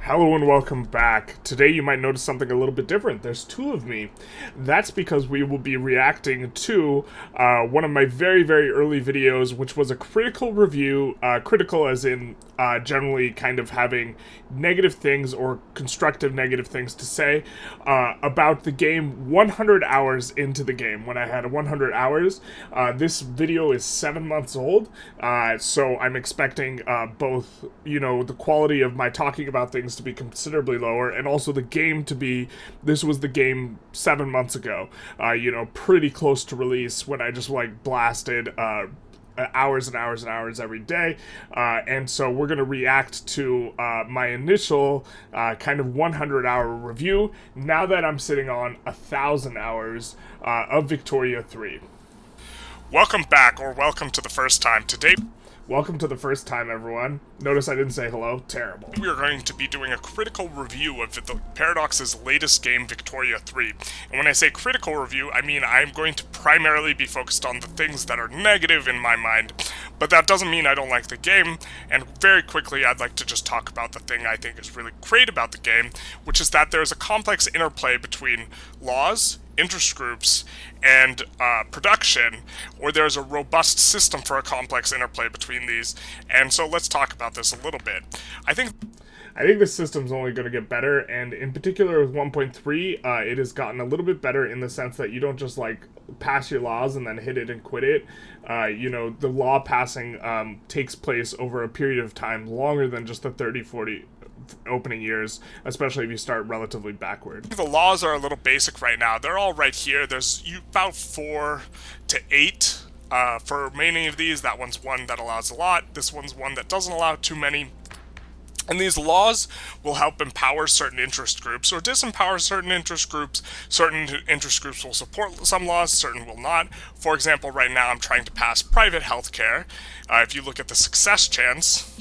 Hello and welcome back. Today you might notice something a little bit different. There's two of me. That's because we will be reacting to one of my very, very early videos, which was a critical review, critical as in generally kind of having negative things or constructive negative things to say about the game 100 hours into the game. When I had 100 hours, this video is 7 months old, so I'm expecting both, the quality of my talking about things to be considerably lower, and also the game to be, this was the game 7 months ago, pretty close to release when I just blasted hours and hours and hours every day, and so we're going to react to my initial kind of 100-hour review now that I'm sitting on 1,000 hours of Victoria 3. Welcome back, or welcome to the first time. Today, welcome to the first time, everyone. Notice I didn't say hello. Terrible. We are going to be doing a critical review of the Paradox's latest game, Victoria 3. And when I say critical review, I mean I'm going to primarily be focused on the things that are negative in my mind. But that doesn't mean I don't like the game. And very quickly, I'd like to just talk about the thing I think is really great about the game, which is that there's a complex interplay between laws, interest groups, and production, or there's a robust system for a complex interplay between these. And so let's talk about this a little bit. I think the system's only going to get better, and in particular with 1.3, it has gotten a little bit better in the sense that you don't just pass your laws and then hit it and quit it. The law passing takes place over a period of time longer than just the 30-40 opening years, especially if you start relatively backward. The laws are a little basic right now. They're all right here. There's about 4 to 8 for many of these. That one's one that allows a lot. This one's one that doesn't allow too many. And these laws will help empower certain interest groups or disempower certain interest groups. Certain interest groups will support some laws, certain will not. For example, right now I'm trying to pass private healthcare. If you look at the success chance,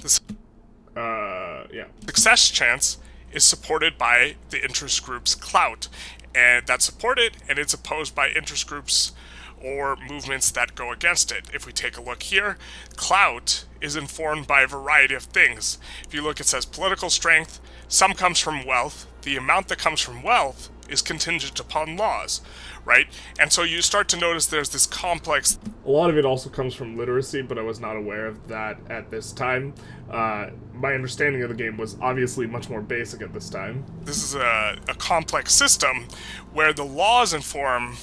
success chance is supported by the interest group's Clout, and that's supported, and it's opposed by interest groups or movements that go against it. If we take a look here, Clout is informed by a variety of things. If you look, it says political strength, some comes from wealth, the amount that comes from wealth is contingent upon laws, right? And so you start to notice there's this complex. A lot of it also comes from literacy, but I was not aware of that at this time. My understanding of the game was obviously much more basic at this time. This is a complex system where the laws inform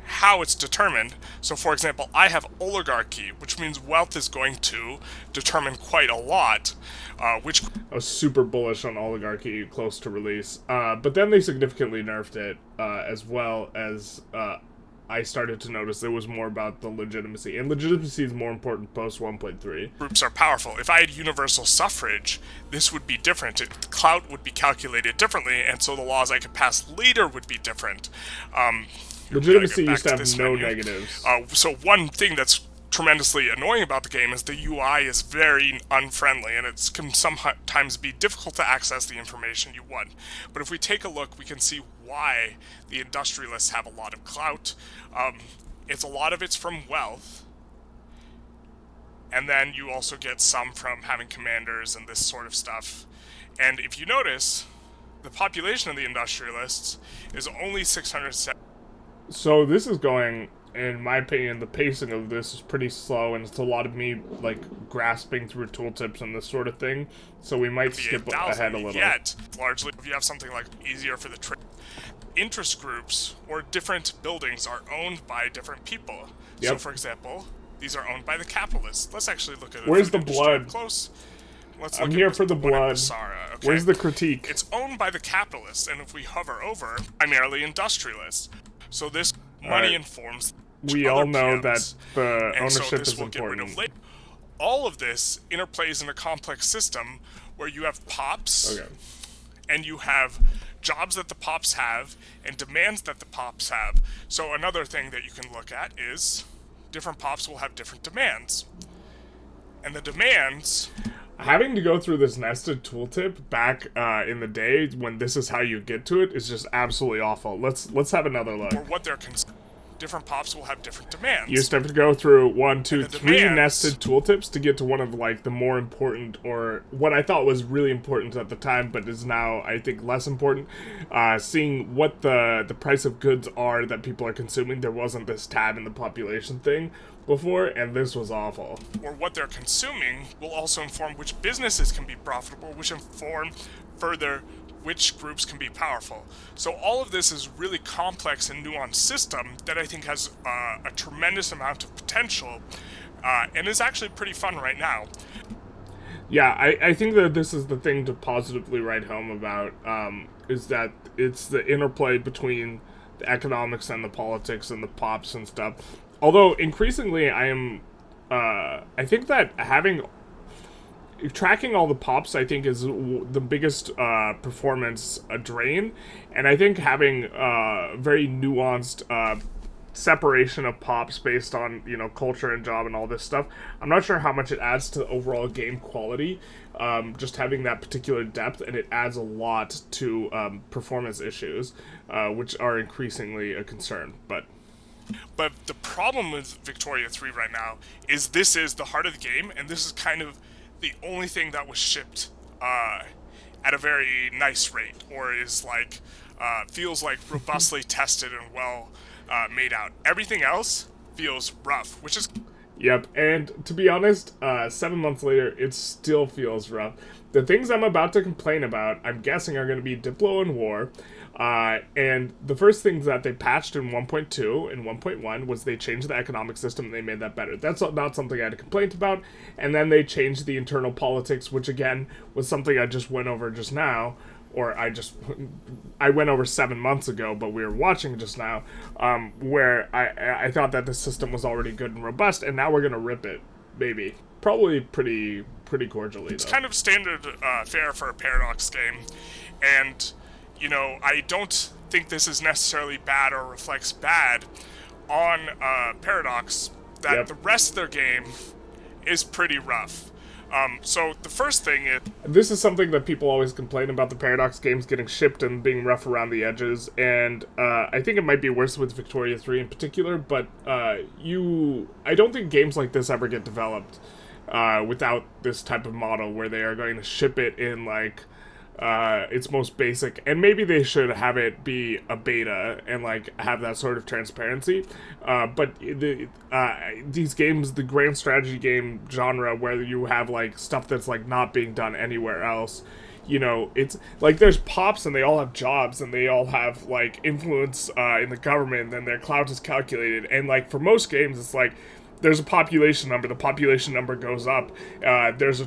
how it's determined. So for example, I have oligarchy, which means wealth is going to determine quite a lot, which I was super bullish on oligarchy close to release, but then they significantly nerfed it, as well as I started to notice it was more about the legitimacy, and legitimacy is more important post 1.3. Groups are powerful. If I had universal suffrage, this would be different. The Clout would be calculated differently, and so the laws I could pass later would be different. Legitimacy used to have no negatives. So one thing that's tremendously annoying about the game is the UI is very unfriendly, and it can sometimes be difficult to access the information you want. But if we take a look, we can see why the industrialists have a lot of clout. A lot of it's from wealth, and then you also get some from having commanders and this sort of stuff. And if you notice, the population of the industrialists is only 670. So this is going, in my opinion, the pacing of this is pretty slow, and it's a lot of me, grasping through tooltips and this sort of thing, so we might skip ahead a little. Yet, largely, if you have something easier for the trade, interest groups or different buildings are owned by different people. Yep. So, for example, these are owned by the capitalists. Let's actually look at it. Where's the blood? Close. I'm here for the blood. Okay. Where's the critique? It's owned by the capitalists, and if we hover over, primarily industrialists. So this money informs. We all know that the ownership is important. All of this interplays in a complex system where you have pops, and you have jobs that the pops have, and demands that the pops have. So another thing that you can look at is different pops will have different demands. And the demands... Having to go through this nested tooltip back in the day when this is how you get to it is just absolutely awful. Let's have another look. Or what they're different pops will have different You demands. used to have to go through 1, 2, And the 3 demands- nested tooltips to get to one of like the more important, or what I thought was really important at the time, but is now I think less important. Seeing what the price of goods are that people are consuming. There wasn't this tab in the population thing before, and this was awful. Or what they're consuming will also inform which businesses can be profitable, which inform further which groups can be powerful. So all of this is really complex and nuanced system that I think has a tremendous amount of potential and is actually pretty fun right now. Yeah, I think that this is the thing to positively write home about, is that it's the interplay between the economics and the politics and the pops and stuff. Although, increasingly, I think that tracking all the pops, I think, is the biggest performance drain, and I think having very nuanced separation of pops based on, you know, culture and job and all this stuff, I'm not sure how much it adds to the overall game quality, just having that particular depth, and it adds a lot to performance issues, which are increasingly a concern. But the problem with Victoria 3 right now is this is the heart of the game, and this is kind of the only thing that was shipped at a very nice rate, or is like feels like robustly tested and well made out. Everything else feels rough, which is... Yep, and to be honest, 7 months later, it still feels rough. The things I'm about to complain about, I'm guessing, are going to be Diplo and War. And the first things that they patched in 1.2 and 1.1 was they changed the economic system and they made that better. That's not something I had a complaint about. And then they changed the internal politics, which again was something I just went over just now. Or I went over 7 months ago, but we were watching just now, where I thought that the system was already good and robust, and now we're gonna rip it, maybe. Probably pretty cordially, It's though. kind of standard fare for a Paradox game, and, you know, I don't think this is necessarily bad or reflects bad on Paradox, that Yep. the rest of their game is pretty rough. So the first thing is... This is something that people always complain about, the Paradox games getting shipped and being rough around the edges, and I think it might be worse with Victoria 3 in particular, but I don't think games like this ever get developed without this type of model where they are going to ship it in, like, its most basic, and maybe they should have it be a beta and, like, have that sort of transparency, but these games, the grand strategy game genre, where you have, like, stuff that's, like, not being done anywhere else, you know, it's, like, there's pops and they all have jobs and they all have, like, influence in the government, and their clout is calculated, and, like, for most games, it's like, there's a population number, the population number goes up, there's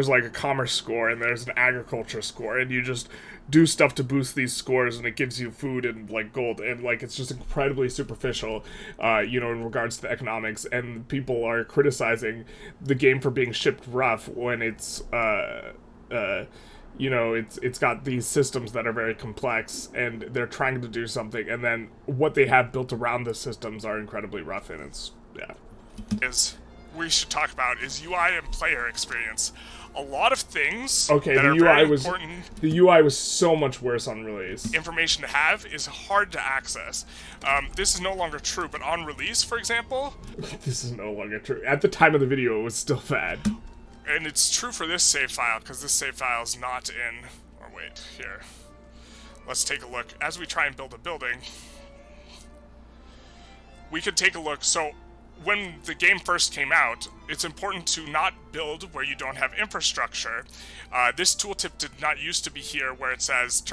like a commerce score, and there's an agriculture score, and you just do stuff to boost these scores, and it gives you food and, like, gold, and, like, it's just incredibly superficial, you know, in regards to the economics, and people are criticizing the game for being shipped rough when it's, you know, it's got these systems that are very complex, and they're trying to do something, and then what they have built around the systems are incredibly rough, and it's, yeah. We should talk about is UI and player experience. A lot of things okay, that the are UI very was important the UI was so much worse on release. information to have is hard to access. This is no longer true, but on release, for example, This is no longer true. At the time of the video, it was still bad. and it's true for this save file, because this save file is not in... Or wait, here. Let's take a look. As we try and build a building, we could take a look. So when the game first came out, it's important to not build where you don't have infrastructure. This tooltip did not used to be here where it says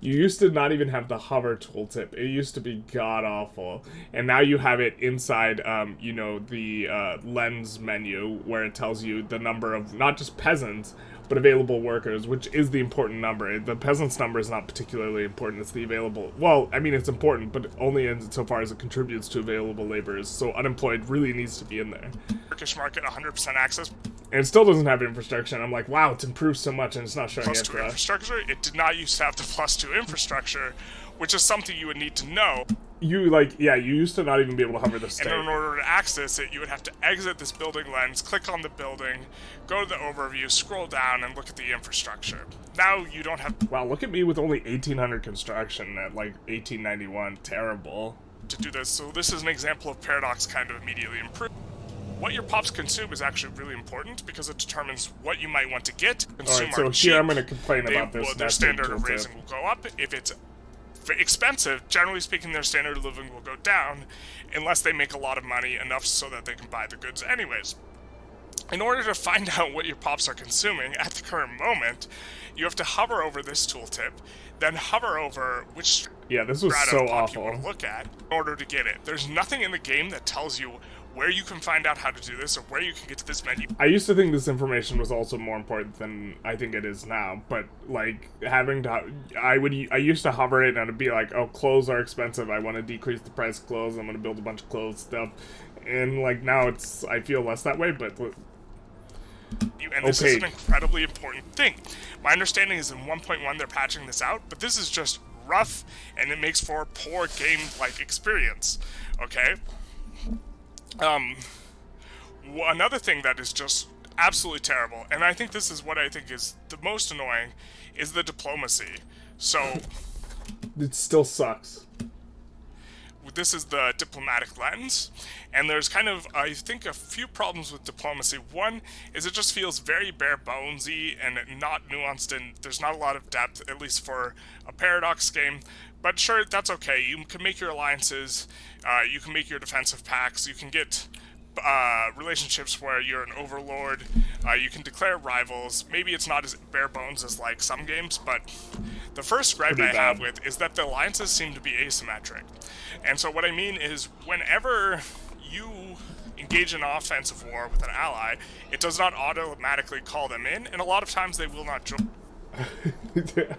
You used to not even have the hover tooltip. It used to be god-awful. And now you have it inside, you know, the lens menu, where it tells you the number of not just peasants, but available workers, which is the important number. The peasants number is not particularly important. It's the available... Well, I mean, it's important, but only insofar as it contributes to available laborers. So unemployed really needs to be in there. Turkish market 100% access And it still doesn't have infrastructure, and I'm like, wow, it's improved so much, and it's not showing plus it 2 for us. infrastructure. It did not used to have the plus 2 infrastructure, which is something you would need to know. You, like, yeah, you used to not even be able to hover the state. And in order to access it, you would have to exit this building lens, click on the building, go to the overview, scroll down, and look at the infrastructure. Now you don't have... Wow, look at me with only 1,800 construction at, like, 1891. Terrible. to do this. So this is an example of paradox kind of immediately improved. What your pops consume is actually really important because it determines what you might want to get. Alright, so here I'm going to complain about this. Their standard of raising will go up. If it's expensive, generally speaking, their standard of living will go down unless they make a lot of money, enough so that they can buy the goods anyways. In order to find out what your pops are consuming at the current moment, you have to hover over this tooltip, then hover over which this was so awful. You want to look at in order to get it. There's nothing in the game that tells you where you can find out how to do this or where you can get to this menu. I used to think this information was also more important than I think it is now, but like having to, I used to hover it and it'd be like, oh, clothes are expensive. I want to decrease the price of clothes. I'm going to build a bunch of clothes stuff, and like now I feel less that way, but. And this is an incredibly important thing. My understanding is in 1.1 they're patching this out, but this is just rough, and it makes for a poor game-like experience. Okay? Another thing that is just absolutely terrible, and I think this is what I think is the most annoying, is the diplomacy. So... it still sucks. This is the diplomatic lens, and there's kind of, I think, a few problems with diplomacy. One is it just feels very bare bonesy and not nuanced, and there's not a lot of depth, at least for a paradox game. But sure, that's okay. You can make your alliances, you can make your defensive pacts, you can get relationships where you're an overlord, you can declare rivals. Maybe it's not as bare bones as like some games, but the first gripe I have with is that the alliances seem to be asymmetric. And so what I mean is whenever you engage in an offensive war with an ally, it does not automatically call them in, and a lot of times they will not join.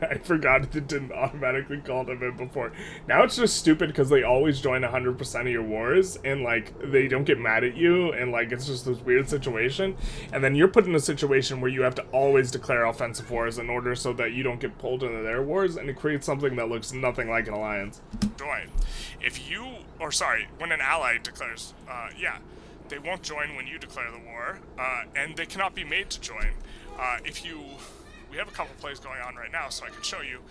I forgot it didn't automatically call them in before. Now it's just stupid because they always join 100% of your wars, and like they don't get mad at you, and like it's just this weird situation. And then you're put in a situation where you have to always declare offensive wars in order so that you don't get pulled into their wars, and it creates something that looks nothing like an alliance. Join. When an ally declares, they won't join when you declare the war, and they cannot be made to join. We have a couple plays going on right now, so I can show you.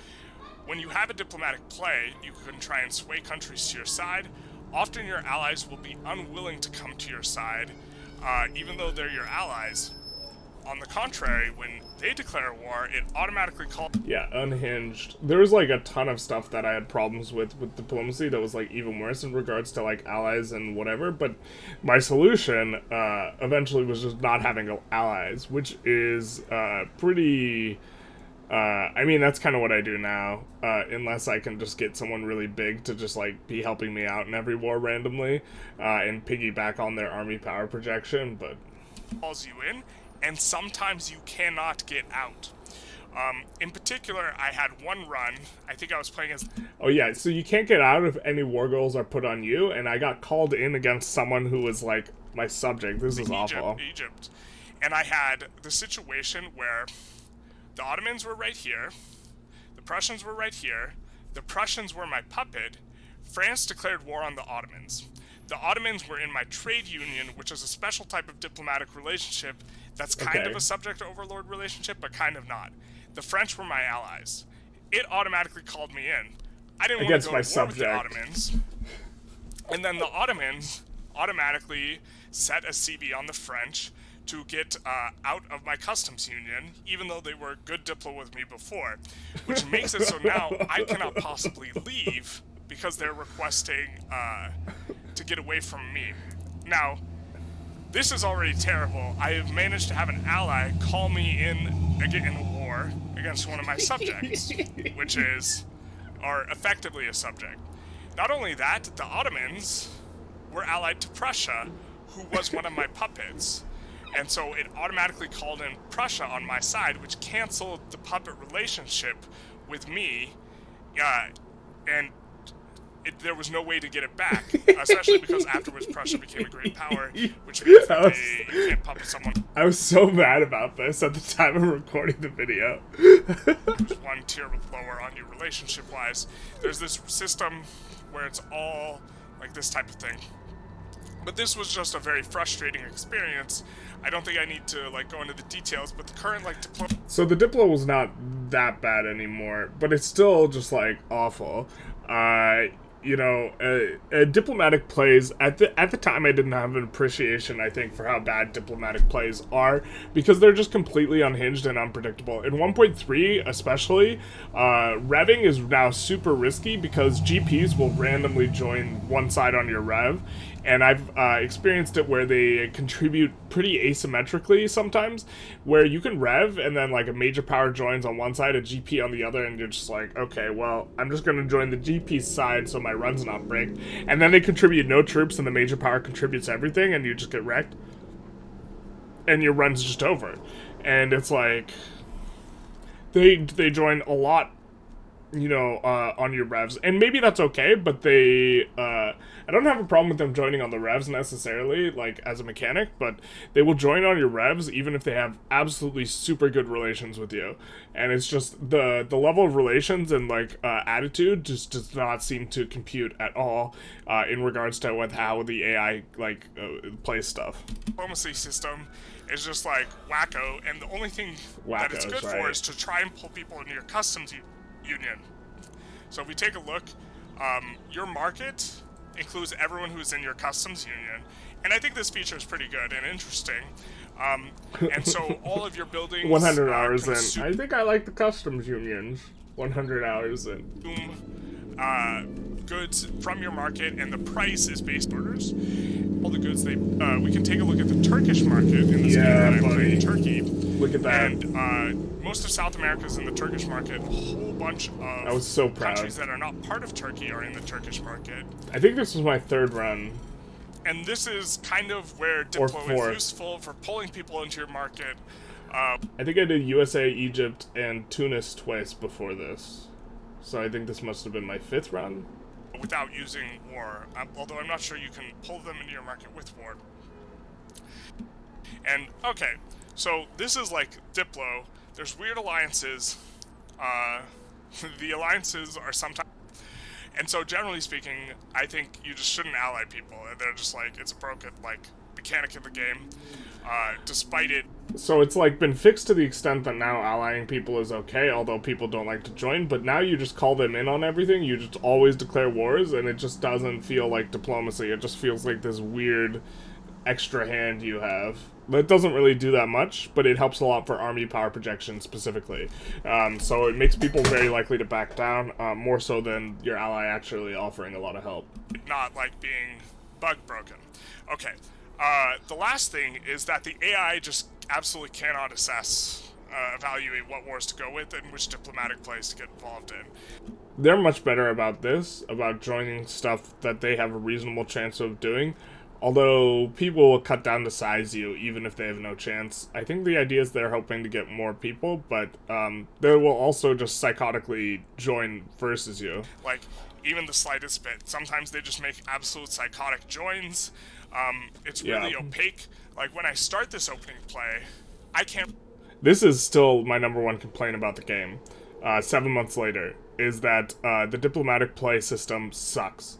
When you have a diplomatic play, you can try and sway countries to your side. Often your allies will be unwilling to come to your side, even though they're your allies. On the contrary, when they declare war, it automatically calls... Yeah, unhinged. There was like a ton of stuff that I had problems with diplomacy that was like even worse in regards to like allies and whatever, but my solution eventually was just not having allies, which is pretty... I mean, that's kind of what I do now, unless I can just get someone really big to just like be helping me out in every war randomly, and piggyback on their army power projection, but... calls you in, and sometimes you cannot get out. In particular, I had one run, I think I was playing as... Oh yeah, so you can't get out if any war goals are put on you, and I got called in against someone who was like my subject. This is awful. Egypt. And I had the situation where the Ottomans were right here, the Prussians were right here, the Prussians were my puppet, France declared war on the Ottomans. The Ottomans were in my trade union, which is a special type of diplomatic relationship that's kind of a subject-overlord relationship, but kind of not. The French were my allies. It automatically called me in. I didn't want to go to war with the Ottomans. And then the Ottomans automatically set a CB on the French to get out of my customs union, even though they were good diplo with me before. Which makes it so now I cannot possibly leave because they're requesting to get away from me. Now, this is already terrible. I have managed to have an ally call me in a war against one of my subjects, which are effectively a subject. Not only that, the Ottomans were allied to Prussia, who was one of my puppets. And so it automatically called in Prussia on my side, which canceled the puppet relationship with me, and there was no way to get it back, especially because afterwards Prussia became a great power, which means that you can't puppet someone. I was so mad about this at the time of recording the video. There's one tier lower on you relationship-wise. There's this system where it's all like this type of thing. But this was just a very frustrating experience. I don't think I need to like go into the details, but the current like diplo... So the diplo was not that bad anymore, but it's still just like awful. diplomatic plays at the time I didn't have an appreciation, I think, for how bad diplomatic plays are, because they're just completely unhinged and unpredictable. In 1.3 especially, revving is now super risky because GPs will randomly join one side on your rev, and I've experienced it where they contribute pretty asymmetrically sometimes, where you can rev and then like a major power joins on one side, a GP on the other, and you're just like, okay, well, I'm just going to join the GP side so my run's not bricked, and then they contribute no troops and the major power contributes everything, and you just get wrecked, and your run's just over. And it's like, they join a lot, on your revs, and maybe that's okay, but I don't have a problem with them joining on the revs necessarily, like, as a mechanic, but they will join on your revs even if they have absolutely super good relations with you, and it's just, the level of relations and, like, attitude just does not seem to compute at all, in regards to how the AI, like, plays stuff. Diplomacy system is just, like, wacko, and the only thing that it's good for is to try and pull people into your customs union. So if we take a look, your market includes everyone who's in your customs union, and I think this feature is pretty good and interesting. And so all of your buildings 100 hours in. I think I like the customs unions. 100 hours in. Goods from your market, and the price is based on orders. All the goods we can take a look at the Turkish market in this game that I'm playing in Turkey. Look at that. And most of South America is in the Turkish market. A whole bunch of I was so proud. countries that are not part of Turkey are in the Turkish market. I think this was my third run. And this is kind of where Diplo is useful for pulling people into your market. I think I did USA, Egypt, and Tunis twice before this. So I think this must have been my fifth run. Without using war, although I'm not sure you can pull them into your market with war. And, okay, so this is like Diplo. There's weird alliances. The alliances are sometimes... And so, generally speaking, I think you just shouldn't ally people. They're just like, it's a broken, like, mechanic of the game. Despite it... So it's like been fixed to the extent that now allying people is okay, although people don't like to join, but now you just call them in on everything, you just always declare wars, and it just doesn't feel like diplomacy. It just feels like this weird extra hand you have. But it doesn't really do that much, but it helps a lot for army power projection specifically. So it makes people very likely to back down, more so than your ally actually offering a lot of help. Not like being bug broken. Okay. The last thing is that the AI just absolutely cannot evaluate what wars to go with and which diplomatic plays to get involved in. They're much better about this, about joining stuff that they have a reasonable chance of doing. Although people will cut down to size you even if they have no chance. I think the idea is they're hoping to get more people, but they will also just psychotically join versus you. Like, even the slightest bit. Sometimes they just make absolute psychotic joins. It's really opaque. Like, when I start this opening play, I can't... This is still my number one complaint about the game, 7 months later, is that the diplomatic play system sucks.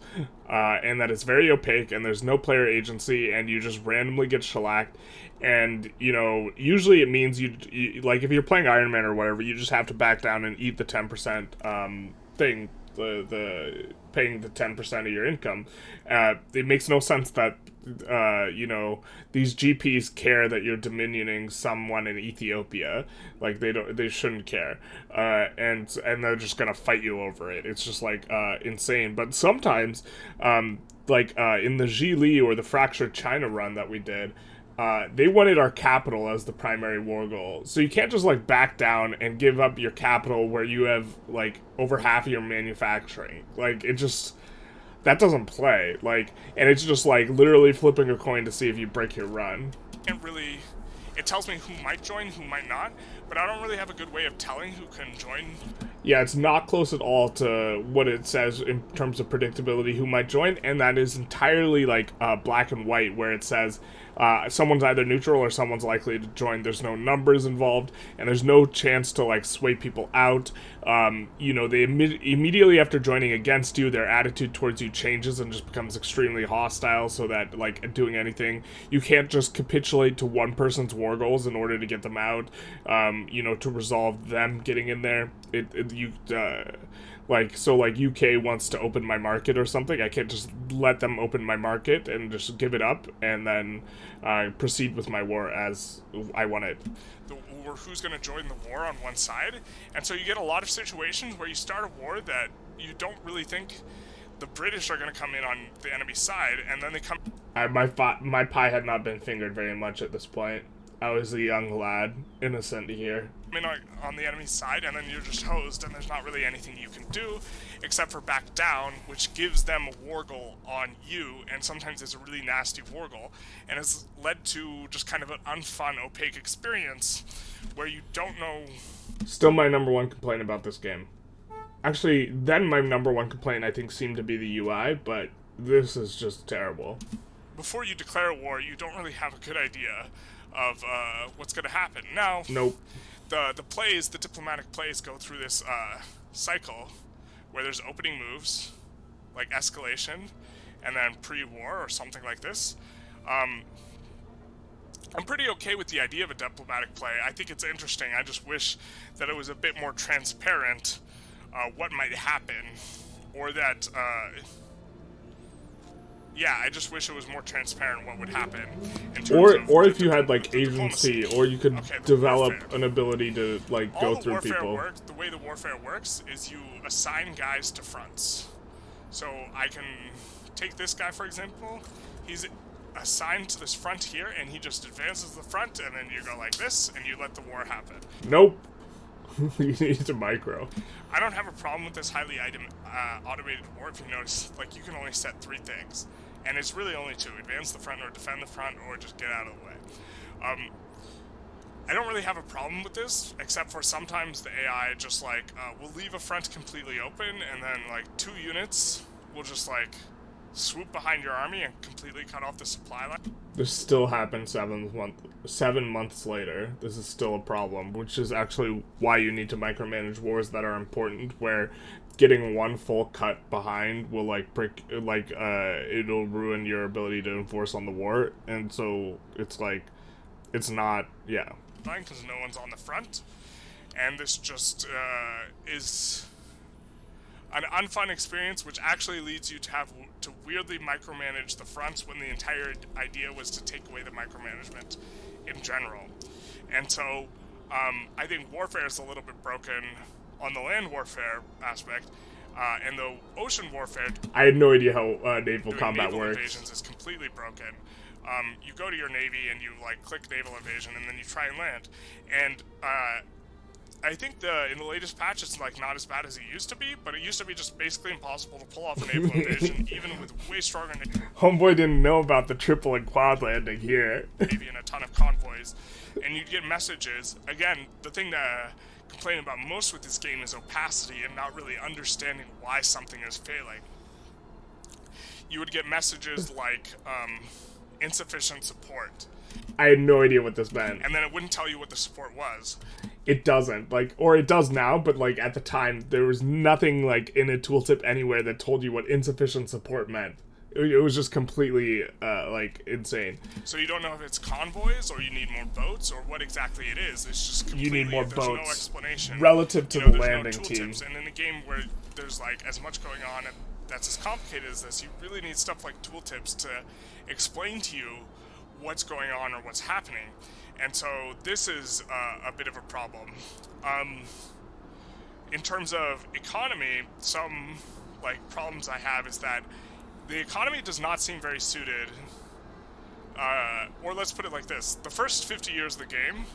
And that it's very opaque, and there's no player agency, and you just randomly get shellacked. And, usually it means you like, if you're playing Iron Man or whatever, you just have to back down and eat the 10% thing, the paying the 10% of your income. It makes no sense that these GPs care that you're dominioning someone in Ethiopia. Like, they shouldn't care. And they're just gonna fight you over it. It's just like insane. But sometimes, in the Zhili or the Fractured China run that we did, they wanted our capital as the primary war goal. So you can't just, like, back down and give up your capital where you have, like, over half of your manufacturing. Like, it just... That doesn't play. Like, and it's just, like, literally flipping a coin to see if you break your run. Can't really... It tells me who might join, who might not, but I don't really have a good way of telling who can join. Yeah, it's not close at all to what it says in terms of predictability who might join, and that is entirely, like, black and white, where it says someone's either neutral or someone's likely to join. There's no numbers involved, and there's no chance to, like, sway people out. They immediately after joining against you, their attitude towards you changes and just becomes extremely hostile, so that, like, doing anything, you can't just capitulate to one person's war goals in order to get them out. you know, to resolve them getting in there. Like UK wants to open my market or something. I can't just let them open my market and just give it up and then proceed with my war as I want it. Or who's going to join the war on one side. And so you get a lot of situations where you start a war that you don't really think the British are going to come in on the enemy side, and then they come... My pie had not been fingered very much at this point. I was a young lad, innocent here. I mean, on the enemy side, and then you're just hosed, and there's not really anything you can do except for back down, which gives them a war goal on you, and sometimes it's a really nasty war goal, and has led to just kind of an unfun, opaque experience where you don't know... Still my number one complaint about this game. Actually, then my number one complaint, I think, seemed to be the UI, but this is just terrible. Before you declare a war, you don't really have a good idea of what's going to happen. Now, nope. The diplomatic plays go through this cycle where there's opening moves, like escalation, and then pre-war or something like this. I'm pretty okay with the idea of a diplomatic play. I think it's interesting. I just wish that it was a bit more transparent what might happen, or that... yeah, I just wish it was more transparent what would happen. In terms or if you had like agency, or you could develop an ability to like go through people. The way the warfare works is you assign guys to fronts. So I can take this guy, for example. He's assigned to this front here, and he just advances the front, and then you go like this, and you let the war happen. Nope. You need to micro. I don't have a problem with this highly automated war. If you notice, like, you can only set 3 things. And it's really only 2. Advance the front or defend the front or just get out of the way. I don't really have a problem with this, except for sometimes the AI just, like, will leave a front completely open, and then, like, 2 units will just, like, swoop behind your army and completely cut off the supply line. This still happened 7 months later. This is still a problem, which is actually why you need to micromanage wars that are important, where getting one full cut behind will it'll ruin your ability to enforce on the war, and so it's like, it's not, yeah. Because no one's on the front, and this just is an unfun experience, which actually leads you to have to weirdly micromanage the fronts when the entire idea was to take away the micromanagement in general. And so I think warfare is a little bit broken on the land warfare aspect, and the ocean warfare... I had no idea how naval combat works. Invasions is completely broken. You go to your navy and you like click naval invasion, and then you try and land. And I think in the latest patch it's like not as bad as it used to be, but it used to be just basically impossible to pull off a naval invasion, even with way stronger Homeboy didn't know about the triple and quad landing here. Navy and a ton of convoys, and you'd get messages. Again, the thing to complain about most with this game is opacity and not really understanding why something is failing. You would get messages like insufficient support. I had no idea what this meant. And then it wouldn't tell you what the support was. It doesn't. Like, or it does now, but like at the time, there was nothing like in a tooltip anywhere that told you what insufficient support meant. It was just completely, like, insane. So you don't know if it's convoys, or you need more boats, or what exactly it is. It's just completely... You need more there's boats. No explanation. Relative to the landing team. And in a game where there's, like, as much going on and that's as complicated as this, you really need stuff like tooltips to explain to you what's going on or what's happening. And so this is a bit of a problem. In terms of economy, some, like, problems I have is that the economy does not seem very suited, or let's put it like this, the first 50 years of the game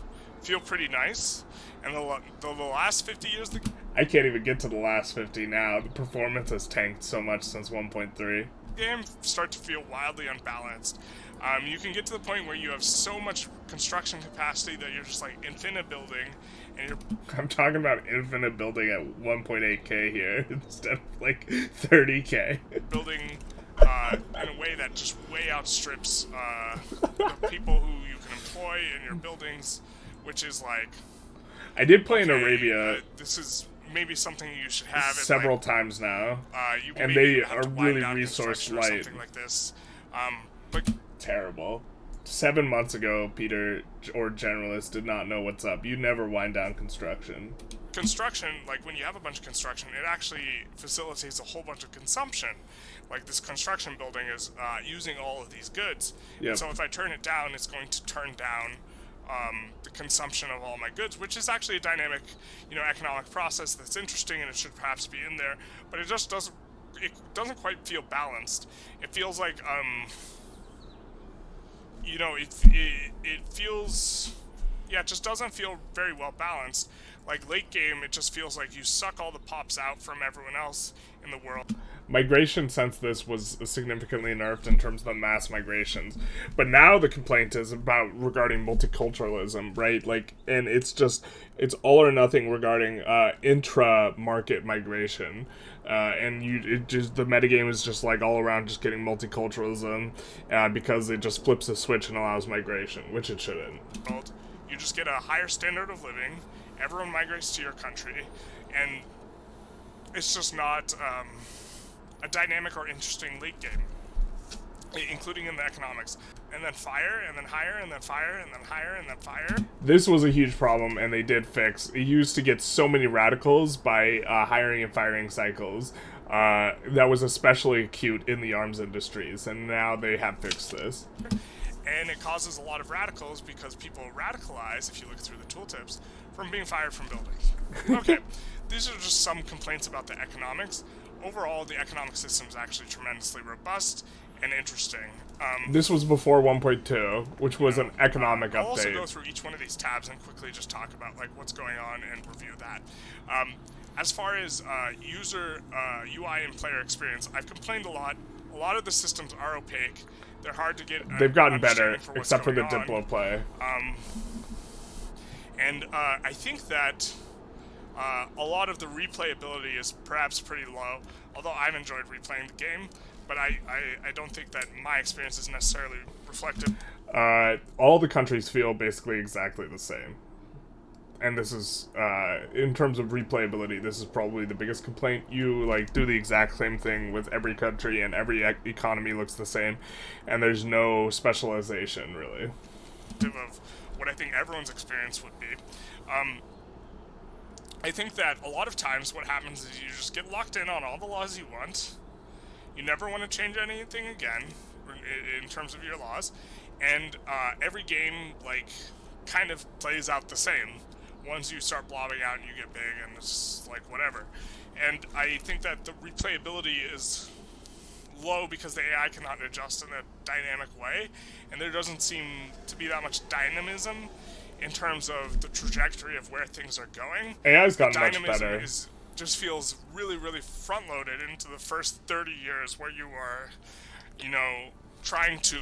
feel pretty nice, and the last 50 years of the game... I can't even get to the last 50 now. The performance has tanked so much since 1.3. Game start to feel wildly unbalanced. You can get to the point where you have so much construction capacity that you're just like infinite building, and you're... I'm talking about infinite building at 1.8k here instead of like 30k. Building in a way that just way outstrips the people who you can employ in your buildings, which is like... I did play in Arabia. This is maybe something you should have several times now, and they are really resource light. Something like this, but terrible. 7 months ago, Peter or Generalist did not know what's up. You never wind down construction. Construction, like when you have a bunch of construction, it actually facilitates a whole bunch of consumption. Like this construction building is using all of these goods. Yep. And so if I turn it down, it's going to turn down the consumption of all my goods, which is actually a dynamic, economic process that's interesting, and it should perhaps be in there. But it just doesn't. It doesn't quite feel balanced. It feels like it feels, it just doesn't feel very well balanced. Like late game, it just feels like you suck all the pops out from everyone else in the world. Migration since this was significantly nerfed in terms of the mass migrations, but now the complaint is regarding multiculturalism, right? Like, and it's all or nothing regarding intra-market migration, and the metagame is just like all around just getting multiculturalism because it just flips a switch and allows migration, which it shouldn't. You just get a higher standard of living. Everyone migrates to your country, and it's just not a dynamic or interesting late game, including in the economics. And then fire, and then higher, and then fire, and then higher, and then fire. This was a huge problem, and they did fix. It used to get so many radicals by hiring and firing cycles. That was especially acute in the arms industries, and now they have fixed this. And it causes a lot of radicals because people radicalize, if you look through the tooltips, from being fired from buildings. Okay, these are just some complaints about the economics. Overall, the economic system is actually tremendously robust and interesting. This was before 1.2, which was an economic update. I'll also go through each one of these tabs and quickly just talk about like what's going on and review that. As far as user UI and player experience, I've complained a lot. A lot of the systems are opaque. They're hard to get. They've gotten better, except for the Diplo play. And I think that a lot of the replayability is perhaps pretty low, although I've enjoyed replaying the game, but I don't think that my experience is necessarily reflective. All the countries feel basically exactly the same. And this is, in terms of replayability, this is probably the biggest complaint. You, do the exact same thing with every country, and every economy looks the same, and there's no specialization, really. Of what I think everyone's experience would be. I think that a lot of times what happens is you just get locked in on all the laws you want. You never want to change anything again in terms of your laws, and every game, kind of plays out the same. Once you start blobbing out, you get big, and it's whatever. And I think that the replayability is low because the AI cannot adjust in a dynamic way, and there doesn't seem to be that much dynamism in terms of the trajectory of where things are going. AI's gotten much better. Just feels really, really front-loaded into the first 30 years where you are, trying to...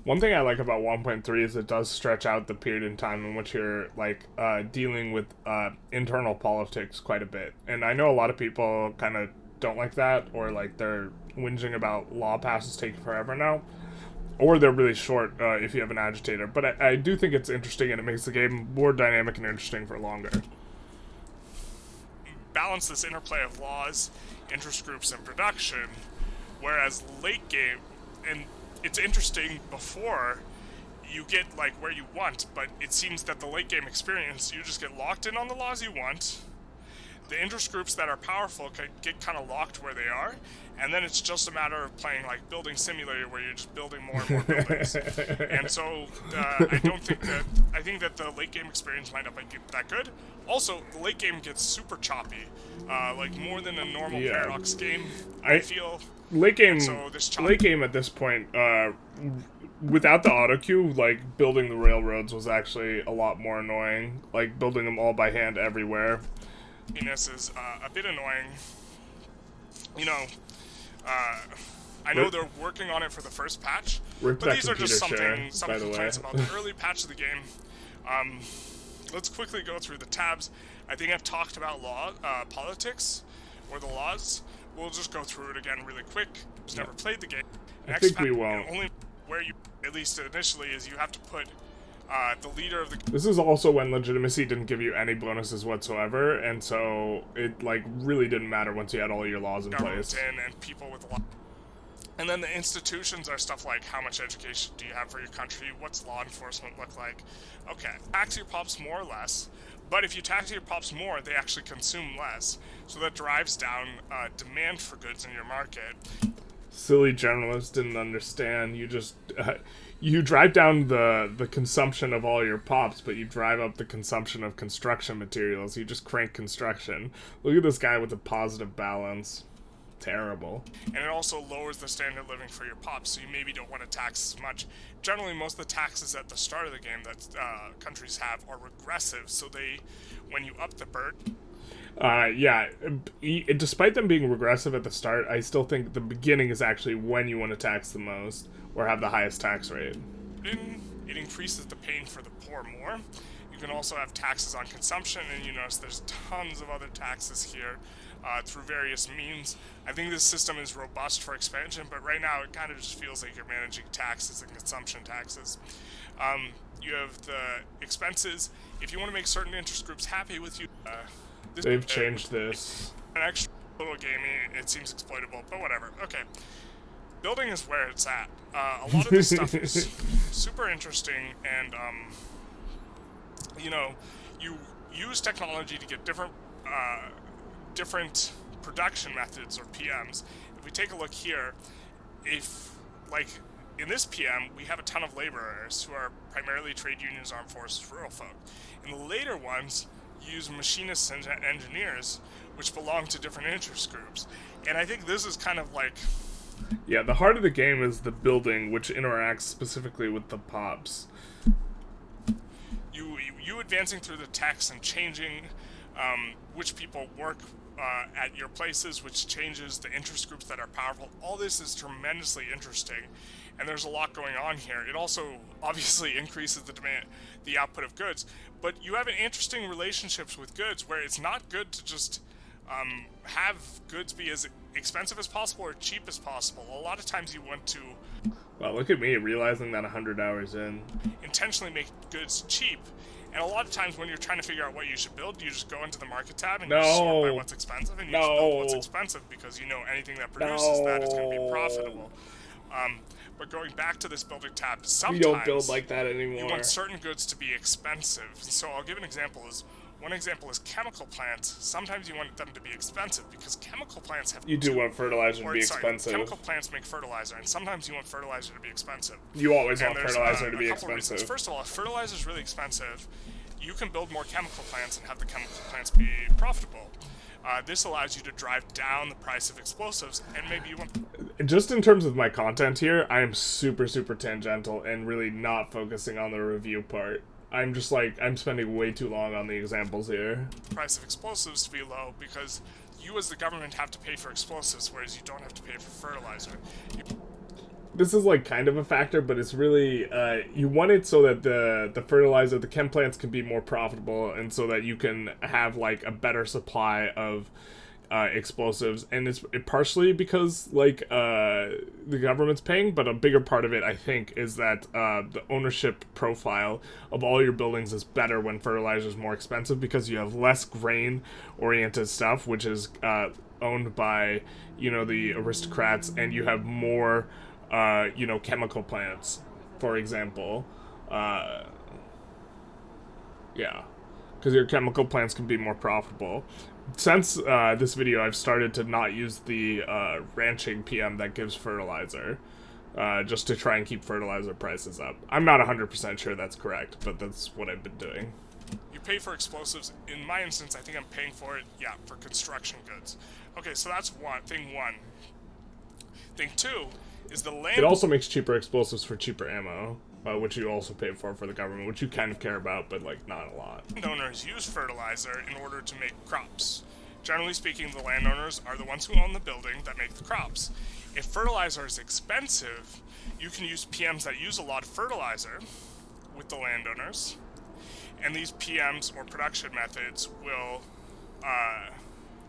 One thing I like about 1.3 is it does stretch out the period in time in which you're, dealing with internal politics quite a bit. And I know a lot of people kind of don't like that, or, they're whinging about law passes taking forever now. Or they're really short if you have an agitator. But I do think it's interesting, and it makes the game more dynamic and interesting for longer. Balance this interplay of laws, interest groups, and production, whereas late game... and it's interesting before you get where you want, but it seems that the late game experience, you just get locked in on the laws you want. The interest groups that are powerful get kind of locked where they are, and then it's just a matter of playing Building Simulator, where you're just building more and more buildings. And so I think that the late game experience might not be that good. Also, the late game gets super choppy, more than a normal Paradox game, I feel. Late game at this point, without the auto queue, building the railroads was actually a lot more annoying. Building them all by hand everywhere. This is a bit annoying. I know they're working on it for the first patch, but these are just some complaints about the early patch of the game. Let's quickly go through the tabs. I think I've talked about politics, or the laws. We'll just go through it again really quick. Just never played the game. I think we won't. Only where you, at least initially, is you have to put the leader of the... This is also when legitimacy didn't give you any bonuses whatsoever, and so it really didn't matter once you had all your laws in place. And people with a lot. And then the institutions are stuff like, how much education do you have for your country? What's law enforcement look like? Okay, tax your pops more or less, but if you tax your pops more, they actually consume less. So that drives down demand for goods in your market. Silly generalists didn't understand. You just you drive down the consumption of all your pops, but you drive up the consumption of construction materials. You just crank construction. Look at this guy with a positive balance. Terrible. And it also lowers the standard of living for your pops, so you maybe don't want to tax as much. Generally, most of the taxes at the start of the game that countries have are regressive, so they, when you up the BERT... Yeah, despite them being regressive at the start, I still think the beginning is actually when you want to tax the most, or have the highest tax rate. It increases the pain for the poor more. You can also have taxes on consumption, and you notice there's tons of other taxes here through various means. I think this system is robust for expansion, but right now it kind of just feels like you're managing taxes and consumption taxes. You have the expenses. If you want to make certain interest groups happy with you... They've changed this. An extra little gamey, it seems exploitable, but whatever. Okay. Building is where it's at. A lot of this stuff is super interesting, and, you know, you use technology to get different production methods, or PMs. If we take a look here, if, like, in this PM, we have a ton of laborers who are primarily trade unions, armed forces, rural folk. In the later ones, use machinists and engineers, which belong to different interest groups. And I think this is kind of like... Yeah, the heart of the game is the building, which interacts specifically with the pops. You advancing through the text and changing which people work at your places, which changes the interest groups that are powerful. All this is tremendously interesting, and there's a lot going on here. It also obviously increases the demand, the output of goods, but you have an interesting relationships with goods where it's not good to just have goods be as expensive as possible or cheap as possible. A lot of times you want to... Well, look at me realizing that 100 hours in. Intentionally make goods cheap. And a lot of times when you're trying to figure out what you should build, you just go into the market tab and you sort by what's expensive, and you just build what's expensive because you know anything that produces that is going to be profitable. But going back to this building tab, sometimes you don't build like that anymore. You want certain goods to be expensive. So I'll give an example. One example is chemical plants. Sometimes you want them to be expensive because chemical plants have... You do want fertilizer to be expensive. Chemical plants make fertilizer, and sometimes you want fertilizer to be expensive. You always want fertilizer to be expensive. Reasons. First of all, if fertilizer is really expensive, you can build more chemical plants and have the chemical plants be profitable. This allows you to drive down the price of explosives, and maybe you want... Just in terms of my content here, I am super, super tangential and really not focusing on the review part. I'm just like, I'm spending way too long on the examples here. Price of explosives to be low because you as the government have to pay for explosives, whereas you don't have to pay for fertilizer. This is like kind of a factor, but it's really, you want it so that the fertilizer, the chem plants can be more profitable, and so that you can have like a better supply of explosives, and it's partially because like the government's paying, but a bigger part of it I think is that the ownership profile of all your buildings is better when fertilizer is more expensive, because you have less grain oriented stuff, which is owned by, you know, the aristocrats, and you have more you know, chemical plants, for example. Yeah, because your chemical plants can be more profitable. Since this video, I've started to not use the ranching PM that gives fertilizer, just to try and keep fertilizer prices up. I'm not 100% sure that's correct, but that's what I've been doing. You pay for explosives. In my instance, I think I'm paying for it, yeah, for construction goods. Okay, so that's thing one. Thing two is the land... It also makes cheaper explosives for cheaper ammo, which you also pay for the government, which you kind of care about, but like not a lot. Landowners use fertilizer in order to make crops. Generally speaking, the landowners are the ones who own the building that make the crops. If fertilizer is expensive, you can use PMs that use a lot of fertilizer with the landowners, and these PMs or production methods will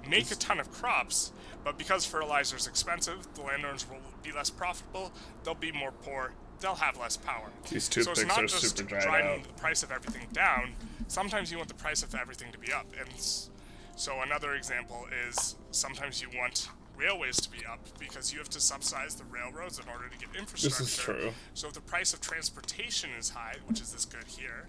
make a ton of crops, but because fertilizer is expensive, the landowners will be less profitable, they'll be more poor, they'll have less power. These toothpicks are super dried out. So it's not just driving the price of everything down, sometimes you want the price of everything to be up. And so another example is sometimes you want railways to be up because you have to subsidize the railroads in order to get infrastructure. This is true. So if the price of transportation is high, which is this good here,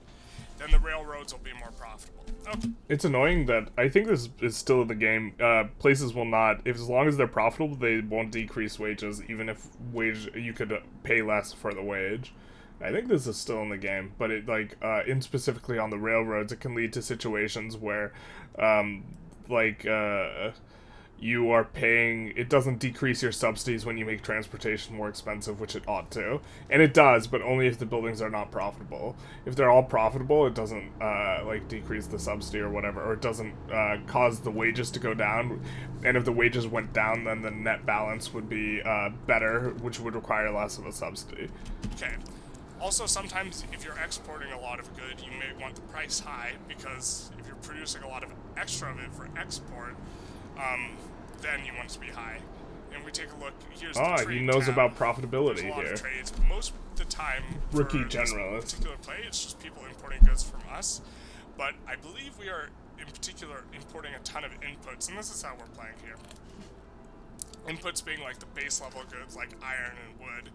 then the railroads will be more profitable. Okay. It's annoying that I think this is still in the game. Places will not, if as long as they're profitable, they won't decrease wages, even if you could pay less for the wage. I think this is still in the game, but it in specifically on the railroads, it can lead to situations where, you are paying, it doesn't decrease your subsidies when you make transportation more expensive, which it ought to. And it does, but only if the buildings are not profitable. If they're all profitable, it doesn't, decrease the subsidy or whatever, or it doesn't, cause the wages to go down. And if the wages went down, then the net balance would be, better, which would require less of a subsidy. Okay. Also, sometimes if you're exporting a lot of good, you may want the price high, because if you're producing a lot of extra of it for export, then you want it to be high. And we take a look, here's the trade he knows tab. about profitability There's a lot here. of trades. Most of the time, Rookie for this Generalist. particular play, it's just people importing goods from us. But I believe we are, in particular, importing a ton of inputs, and this is how we're playing here. Inputs being like the base level goods, like iron and wood,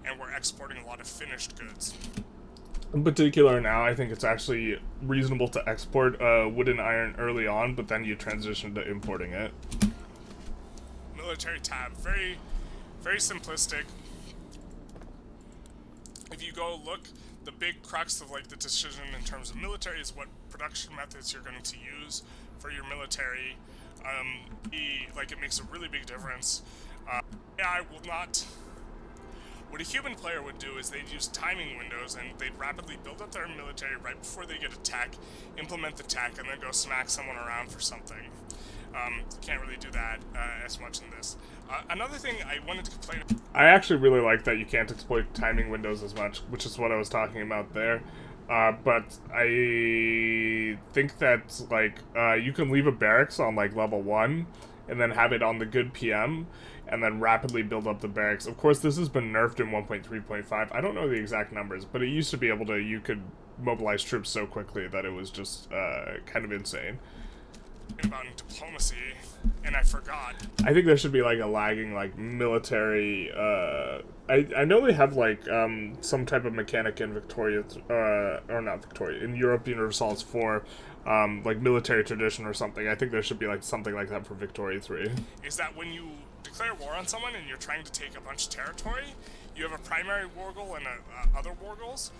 and we're exporting a lot of finished goods. In particular now, I think it's actually reasonable to export wood and iron early on, but then you transition to importing it. Military tab, very, very simplistic. If you go look, the big crux of like the decision in terms of military is what production methods you're going to use for your military. It makes a really big difference. I will not. What a human player would do is they'd use timing windows and they'd rapidly build up their military right before they get attacked, implement the attack, and then go smack someone around for something. Can't really do that as much in this. Another thing I wanted to complain about. I actually really like that you can't exploit timing windows as much, which is what I was talking about there. But I think that, you can leave a barracks on, level 1, and then have it on the good PM, and then rapidly build up the barracks. Of course, this has been nerfed in 1.3.5. I don't know the exact numbers, but it used to be able to, you could mobilize troops so quickly that it was just kind of insane. About diplomacy, and I forgot. I think there should be, a lagging, military, I know they have, some type of mechanic in Victoria, or not Victoria, in Europe Universalis 4, military tradition or something. I think there should be, something like that for Victoria 3. Is that when you declare war on someone and you're trying to take a bunch of territory, you have a primary war goal and other war goals,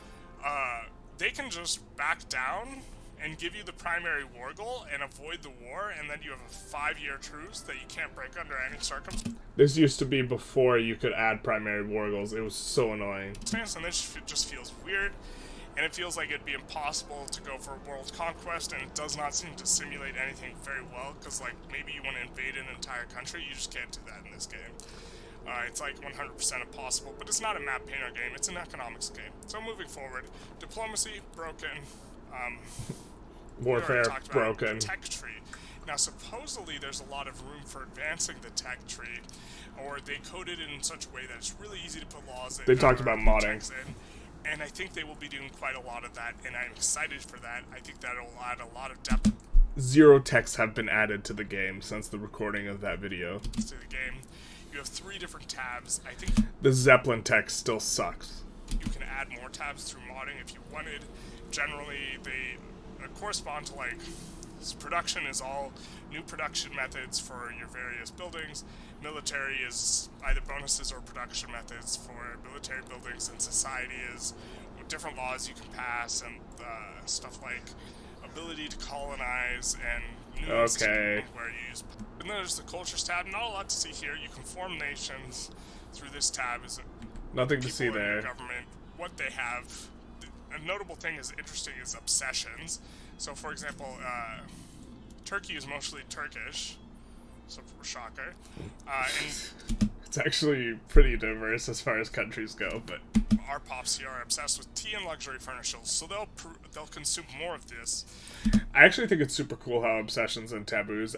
they can just back down and give you the primary war goal and avoid the war, and then you have a 5-year truce that you can't break under any circumstance. This used to be before you could add primary war goals. It was so annoying. And this just feels weird, and it feels like it'd be impossible to go for world conquest, and it does not seem to simulate anything very well, because maybe you want to invade an entire country, you just can't do that in this game. It's 100% impossible, but it's not a map painter game, it's an economics game. So moving forward, diplomacy, broken, warfare, broken. The tech tree. Now, supposedly, there's a lot of room for advancing the tech tree, or they coded it in such a way that it's really easy to put laws in. They talked about modding. And I think they will be doing quite a lot of that, and I'm excited for that. I think that'll add a lot of depth. 0 texts have been added to the game since the recording of that video. To the game. You have 3 different tabs. I think the Zeppelin text still sucks. You can add more tabs through modding if you wanted. Generally, they correspond to production is all new production methods for your various buildings. Military is either bonuses or production methods for military buildings, and society is different laws you can pass and stuff like ability to colonize and new okay. Where you use. And then there's the cultures tab. Not a lot to see here. You can form nations through this tab. Is nothing to see there. Government, what they have. A notable thing is interesting is obsessions. So, for example, Turkey is mostly Turkish, so shocker. And it's actually pretty diverse as far as countries go, but our pops here are obsessed with tea and luxury furnishings, so they'll consume more of this. I actually think it's super cool how obsessions and taboos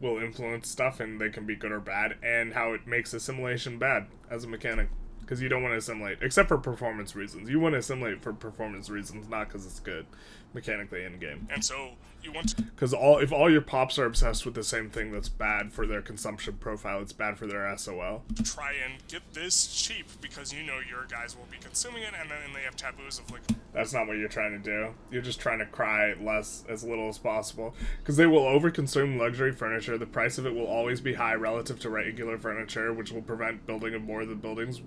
will influence stuff, and they can be good or bad, and how it makes assimilation bad as a mechanic. because you don't want to assimilate, except for performance reasons. You want to assimilate for performance reasons, not because it's good mechanically in game. And so you want to... Because if all your pops are obsessed with the same thing, that's bad for their consumption profile. It's bad for their SOL. Try and get this cheap because you know your guys will be consuming it, and then they have taboos of like... That's not what you're trying to do. You're just trying to cry as little as possible. Because they will overconsume luxury furniture. The price of it will always be high relative to regular furniture, which will prevent building of more of the buildings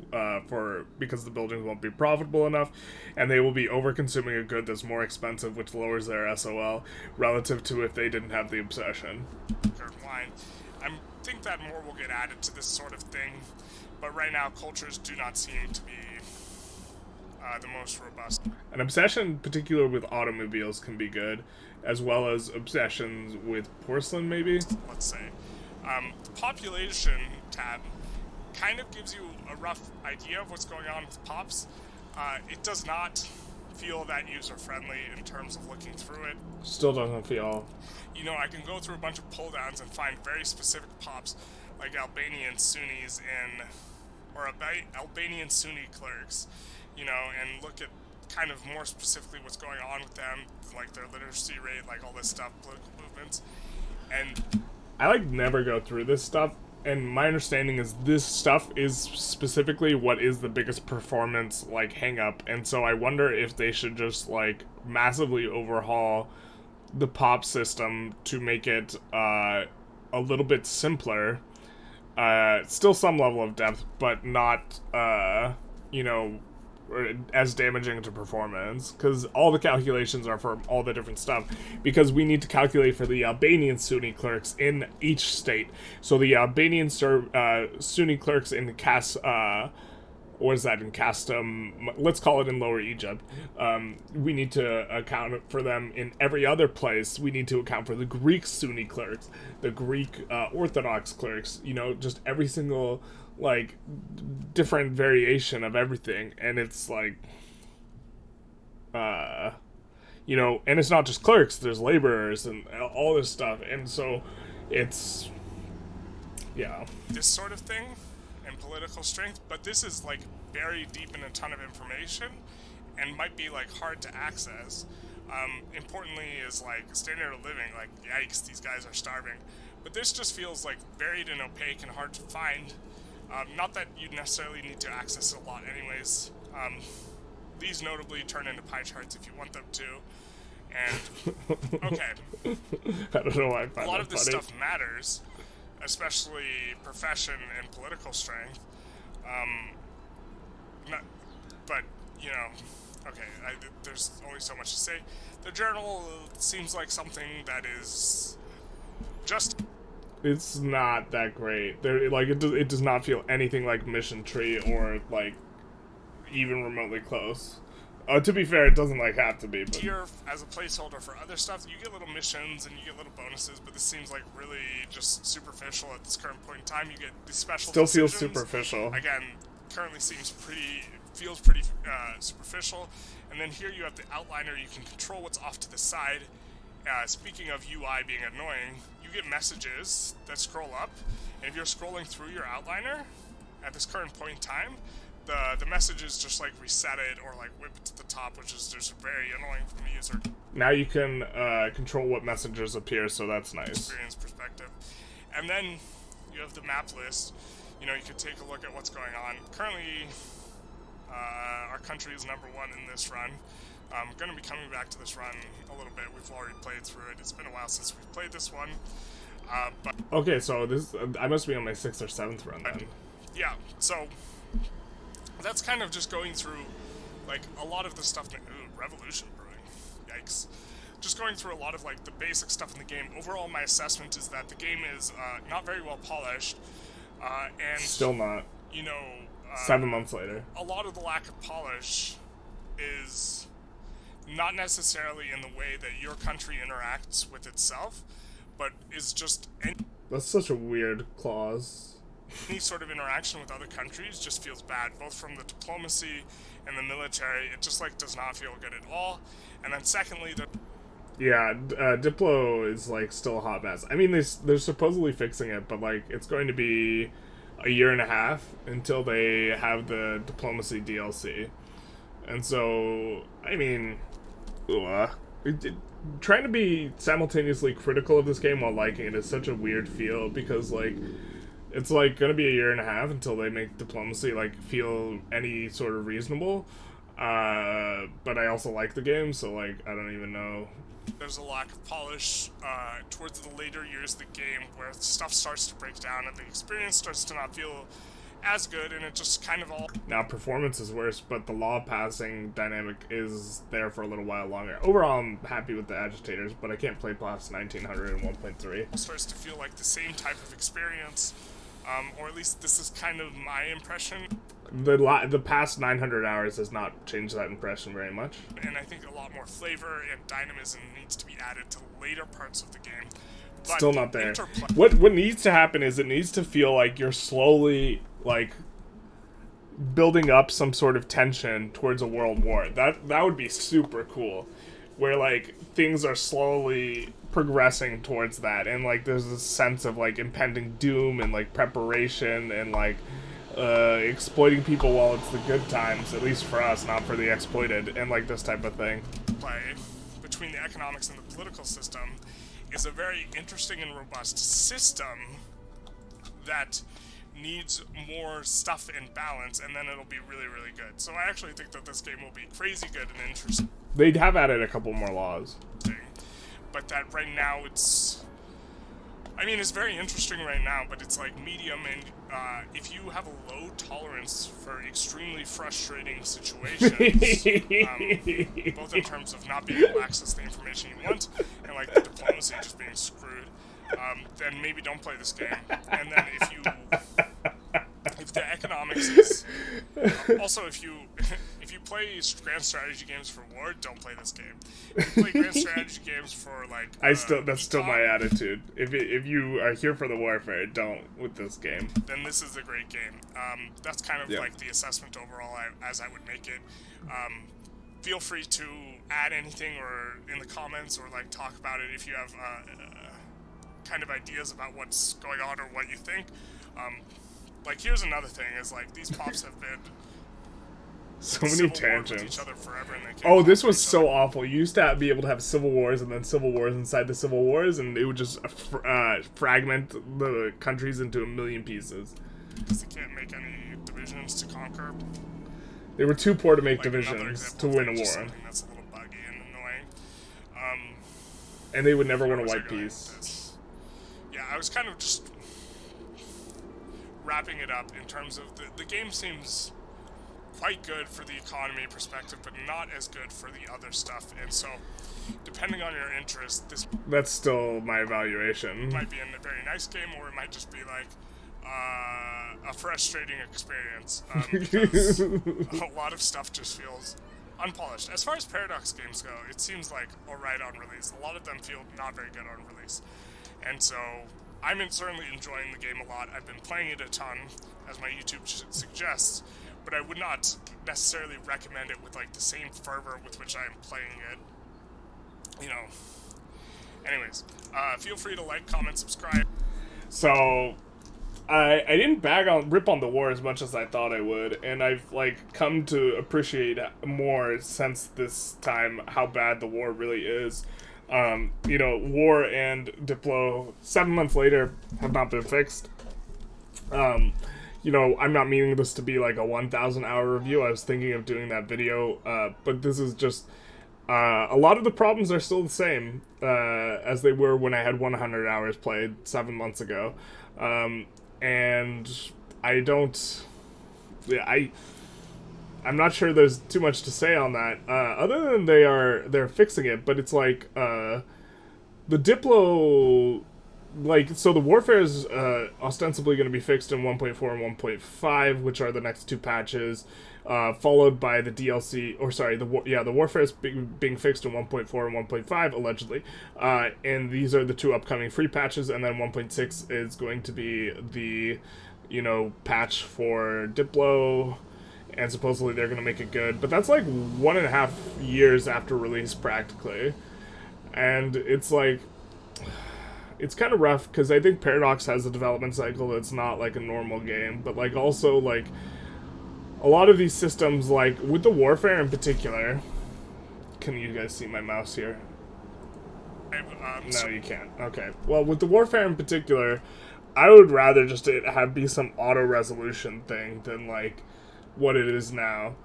because the buildings won't be profitable enough. And they will be overconsuming a good that's more expensive, which lowers their SOL relative to if they didn't have the obsession. Line. I think that more will get added to this sort of thing, but right now cultures do not seem to be the most robust. An obsession, particularly with automobiles, can be good, as well as obsessions with porcelain, maybe? Let's say. The population tab kind of gives you a rough idea of what's going on with pops. It does not feel that user-friendly in terms of looking through it. Still doesn't feel... You know, I can go through a bunch of pull-downs and find very specific pops, like Albanian Sunnis or Albanian Sunni clerics, you know, and look at kind of more specifically what's going on with them, like their literacy rate, like all this stuff, political movements, and... I, never go through this stuff, and my understanding is this stuff is specifically what is the biggest performance, hang-up, and so I wonder if they should just, massively overhaul the pop system to make it a little bit simpler. Still some level of depth, but not, as damaging to performance, because all the calculations are for all the different stuff, because we need to calculate for the Albanian Sunni clerks in each state. So the Albanian Sunni clerks in Castum, let's call it in Lower Egypt, we need to account for them in every other place. We need to account for the Greek Sunni clerks, the Greek Orthodox clerks, just every single, different variation of everything. And it's and it's not just clerks, there's laborers and all this stuff. And so it's, yeah. This sort of thing and political strength, but this is buried deep in a ton of information and might be hard to access. Importantly is standard of living, yikes, these guys are starving. But this just feels buried and opaque and hard to find. Not that you necessarily need to access it a lot anyways. These notably turn into pie charts if you want them to. And, okay. I don't know why I find a lot of this funny. stuff matters, especially profession and political strength. But, okay, there's only so much to say. The journal seems like something that is just... It's not that great. It does not feel anything like Mission Tree or, even remotely close. To be fair, it doesn't, have to be, but... Here, as a placeholder for other stuff, you get little missions and you get little bonuses, but this seems really just superficial at this current point in time. You get these special Still decisions. feels superficial. Again, currently feels pretty superficial. And then here you have the outliner. You can control what's off to the side. Speaking of UI being annoying, you get messages that scroll up, and if you're scrolling through your outliner at this current point in time, the messages just reset it or whip it to the top, which is just very annoying from the user. Now you can control what messages appear, so that's nice. Experience perspective. And then you have the map list. You can take a look at what's going on. Currently, our country is number 1 in this run. I'm going to be coming back to this run a little bit. We've already played through it. It's been a while since we've played this one. But okay, so I must be on my 6th or 7th run then. Yeah, so that's kind of just going through a lot of the stuff. Revolution brewing. Yikes. Just going through a lot of the basic stuff in the game. Overall, my assessment is that the game is not very well polished. And still not. 7 months later. A lot of the lack of polish is not necessarily in the way that your country interacts with itself, but is just That's such a weird clause. Any sort of interaction with other countries just feels bad, both from the diplomacy and the military. It just does not feel good at all. And then secondly, yeah, Diplo is still a hot mess. I mean, they're supposedly fixing it, but it's going to be a year and a half until they have the diplomacy DLC. And so, I mean, trying to be simultaneously critical of this game while liking it is such a weird feel, because, like, it's, like, gonna be a year and a half until they make diplomacy, like, feel any sort of reasonable. But I also like the game, so, like, I don't even know. There's a lack of polish towards the later years of the game, where stuff starts to break down and the experience starts to not feel as good, and it just kind of all... Now, performance is worse, but the law passing dynamic is there for a little while longer. Overall, I'm happy with the Agitators, but I can't play past 1900 and 1.3. Starts to feel like the same type of experience, or at least this is kind of my impression. The past 900 hours has not changed that impression very much. And I think a lot more flavor and dynamism needs to be added to the later parts of the game. But still not there. What needs to happen is it needs to feel like you're slowly, like, building up some sort of tension towards a world war. That would be super cool, where, like, things are slowly progressing towards that, and, like, there's this sense of, like, impending doom and, like, preparation and, like, exploiting people while it's the good times, at least for us, not for the exploited, and, like, this type of thing. Play between the economics and the political system is a very interesting and robust system that needs more stuff in balance, and then it'll be really, really good. So I actually think that this game will be crazy good and interesting. They'd have added a couple more laws. But that right now it's... I mean, it's very interesting right now, but it's like medium, and if you have a low tolerance for extremely frustrating situations, both in terms of not being able to access the information you want, and like the diplomacy just being screwed, then maybe don't play this game. And then if the economics is... also, if you play grand strategy games for war, don't play this game. If you play grand strategy games for, like... that's still my attitude. If you are here for the warfare, don't with this game. Then this is a great game. That's kind of like the assessment overall as I would make it. Feel free to add anything or in the comments, or like talk about it if you have kind of ideas about what's going on or what you think. Like, here's another thing, is like these pops have been so many tangents. Each other forever, and oh, this was so awful. You used to be able to have civil wars and then civil wars inside the civil wars, and it would just fragment the countries into a million pieces. Because they can't make any divisions to conquer. They were too poor to make divisions to win a war. That's a little buggy and annoying. And they would never win a white peace. Yeah, I was kind of just wrapping it up in terms of the game seems quite good for the economy perspective, but not as good for the other stuff. And so, depending on your interest, that's still my evaluation. Might be a very nice game, or it might just be like a frustrating experience, because a lot of stuff just feels unpolished. As far as Paradox games go, it seems like alright on release. A lot of them feel not very good on release. And so, I'm certainly enjoying the game a lot. I've been playing it a ton, as my YouTube suggests, but I would not necessarily recommend it with like the same fervor with which I am playing it. You know. Anyways, feel free to like, comment, subscribe. So, I didn't rip on the war as much as I thought I would, and I've like come to appreciate more since this time how bad the war really is. You know, war and Diplo 7 months later have not been fixed. You know, I'm not meaning this to be like a 1,000 hour review. I was thinking of doing that video, but this is just a lot of the problems are still the same as they were when I had 100 hours played 7 months ago. And I don't... I'm not sure there's too much to say on that, other than they're fixing it, but it's like, the Diplo, like, so the warfare is, ostensibly going to be fixed in 1.4 and 1.5, which are the next two patches, followed by the DLC, or sorry, the warfare is being fixed in 1.4 and 1.5, allegedly, and these are the two upcoming free patches, and then 1.6 is going to be the, you know, patch for Diplo, and supposedly they're going to make it good, but that's like 1.5 years after release, practically, and it's like, it's kind of rough because I think Paradox has a development cycle that's not like a normal game, but like also like a lot of these systems, like with the Warfare in particular. Can you guys see my mouse here? No, you can't. Okay. Well, with the Warfare in particular, I would rather just it have be some auto resolution thing than like what it is now.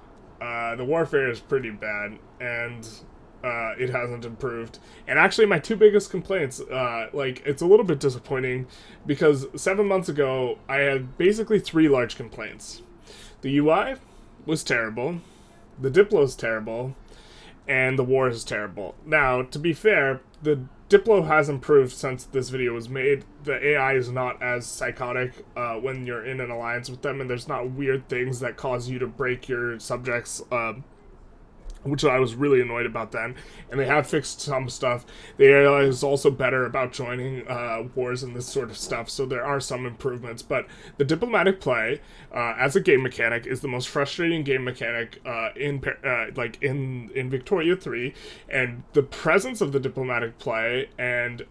The Warfare is pretty bad, and it hasn't improved. And actually, my two biggest complaints, like it's a little bit disappointing because 7 months ago I had basically three large complaints. The UI was terrible, the Diplo is terrible, and the war is terrible. Now, to be fair, the Diplo has improved since this video was made. The AI is not as psychotic when you're in an alliance with them, and there's not weird things that cause you to break your subjects, which I was really annoyed about then. And they have fixed some stuff. The AI is also better about joining wars and this sort of stuff, so there are some improvements. But the diplomatic play, as a game mechanic, is the most frustrating game mechanic in Victoria 3. And the presence of the diplomatic play and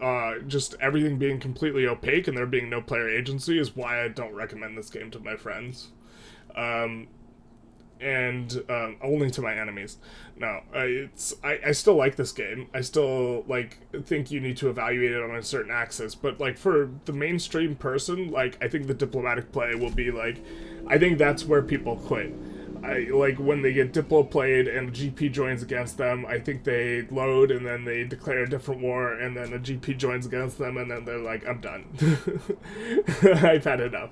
just everything being completely opaque and there being no player agency is why I don't recommend this game to my friends. And only to my enemies. No, I still like this game. I still think you need to evaluate it on a certain axis. But like for the mainstream person, like I think the diplomatic play will be like, I think that's where people quit. I like when they get Diplo played and a GP joins against them. I think they load and then they declare a different war, and then a GP joins against them, and then they're like, I'm done. I've had enough.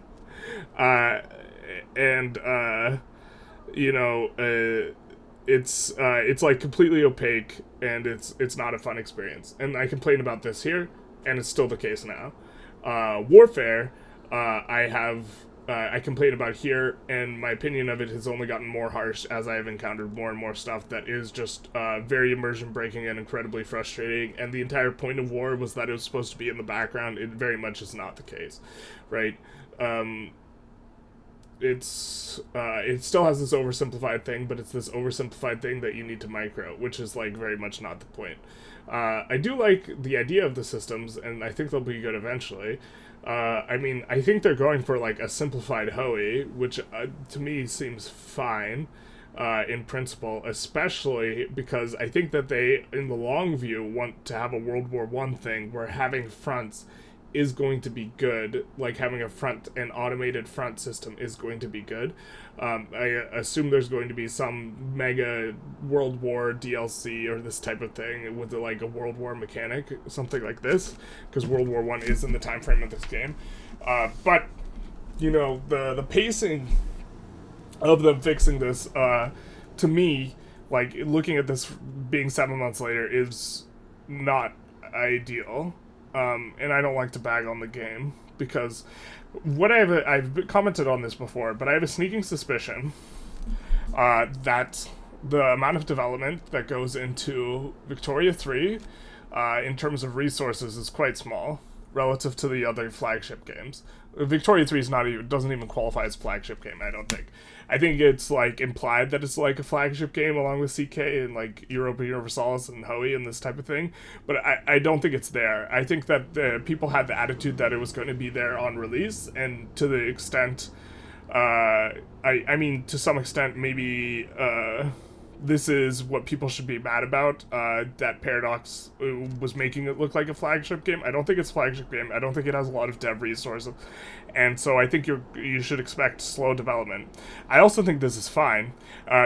It's like completely opaque, and it's not a fun experience. And I complain about this here, and it's still the case now. Warfare, I complain about here, and my opinion of it has only gotten more harsh as I have encountered more and more stuff that is just very immersion breaking and incredibly frustrating. And the entire point of war was that it was supposed to be in the background. It very much is not the case, right? It still has this oversimplified thing, but it's this oversimplified thing that you need to micro, which is like very much not the point. I do like the idea of the systems, and I think they'll be good eventually. I think they're going for like a simplified Hoey, which to me seems fine in principle, especially because I think that they, in the long view, want to have a World War I thing where having fronts is going to be good, like having an automated front system is going to be good. I assume there's going to be some mega World War DLC or this type of thing with like a World War mechanic, something like this, because World War I is in the time frame of this game. But, the pacing of them fixing this, to me, like, looking at this being 7 months later is not ideal. And I don't like to bag on the game, because I've commented on this before, but I have a sneaking suspicion that the amount of development that goes into Victoria 3 in terms of resources is quite small relative to the other flagship games. Victoria 3 doesn't even qualify as a flagship game, I don't think. I think it's like implied that it's like a flagship game along with CK and like Europa Universalis and Hoey and this type of thing, but I don't think it's there. I think that people had the attitude that it was going to be there on release, and to the extent, to some extent, maybe this is what people should be mad about, that Paradox was making it look like a flagship game. I don't think it's a flagship game. I don't think it has a lot of dev resources. And so I think you should expect slow development. I also think this is fine,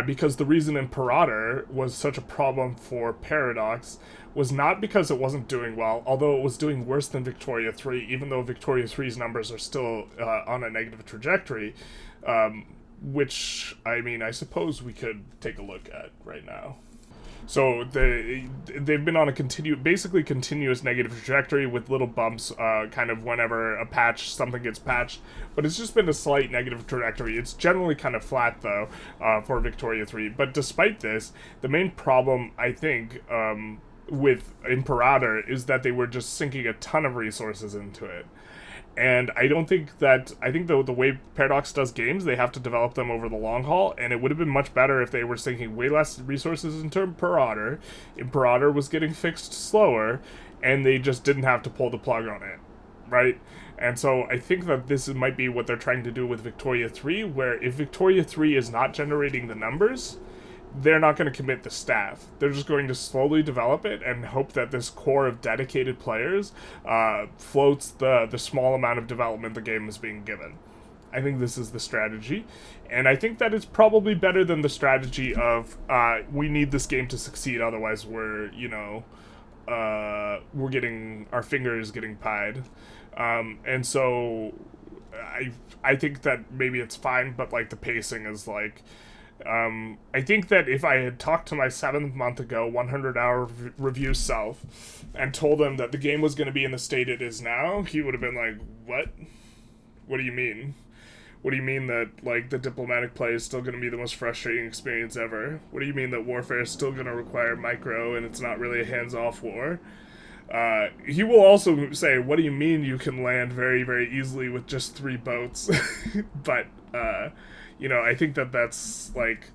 because the reason Imperator was such a problem for Paradox was not because it wasn't doing well, although it was doing worse than Victoria 3, even though Victoria 3's numbers are still on a negative trajectory, which, I suppose we could take a look at right now. So they've been on a basically continuous negative trajectory with little bumps kind of whenever something gets patched, but it's just been a slight negative trajectory. It's generally kind of flat, though, for Victoria 3. But despite this, the main problem, I think, with Imperator is that they were just sinking a ton of resources into it. And I think the way Paradox does games, they have to develop them over the long haul, and it would have been much better if they were sinking way less resources into Imperator. Imperator was getting fixed slower, and they just didn't have to pull the plug on it, right? And so I think that this might be what they're trying to do with Victoria 3, where if Victoria 3 is not generating the numbers, they're not going to commit the staff. They're just going to slowly develop it and hope that this core of dedicated players floats the small amount of development the game is being given. I think this is the strategy, and I think that it's probably better than the strategy of we need this game to succeed, otherwise we're getting our fingers getting pied, and so I think that maybe it's fine, but like the pacing is like. I think that if I had talked to my 7th month ago 100-hour review self and told him that the game was going to be in the state it is now, he would have been like, what? What do you mean? What do you mean that, like, the diplomatic play is still going to be the most frustrating experience ever? What do you mean that warfare is still going to require micro and it's not really a hands-off war? He will also say, what do you mean you can land very, very easily with just 3 boats? But, I think that that's, like,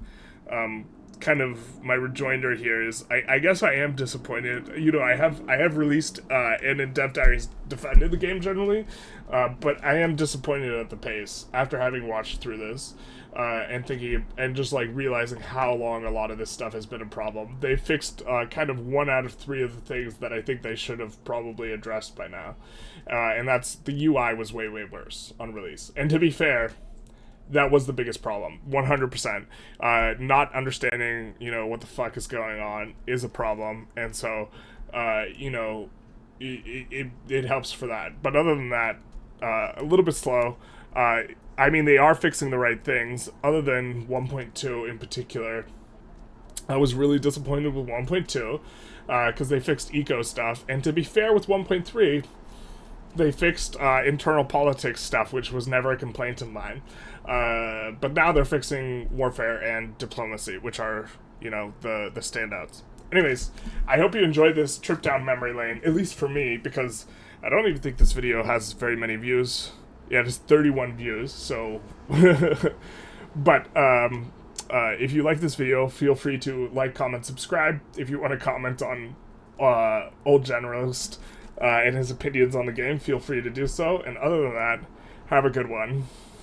kind of my rejoinder here is, I guess I am disappointed. I have released, and in Dev Diaries defended the game generally, but I am disappointed at the pace after having watched through this, and thinking, and just, like, realizing how long a lot of this stuff has been a problem. They fixed, kind of 1 out of 3 of the things that I think they should have probably addressed by now, and that's, the UI was way, way worse on release. And to be fair, that was the biggest problem, 100%. Not understanding, what the fuck is going on is a problem, and so, it helps for that. But other than that, a little bit slow. They are fixing the right things, other than 1.2 in particular. I was really disappointed with 1.2, because they fixed eco stuff, and to be fair with 1.3, they fixed internal politics stuff, which was never a complaint of mine. But now they're fixing warfare and diplomacy, which are, the standouts. Anyways, I hope you enjoyed this trip down memory lane, at least for me, because I don't even think this video has very many views. Yeah, just 31 views, so... But, if you like this video, feel free to like, comment, subscribe. If you want to comment on Old Generalist and his opinions on the game, feel free to do so. And other than that, have a good one.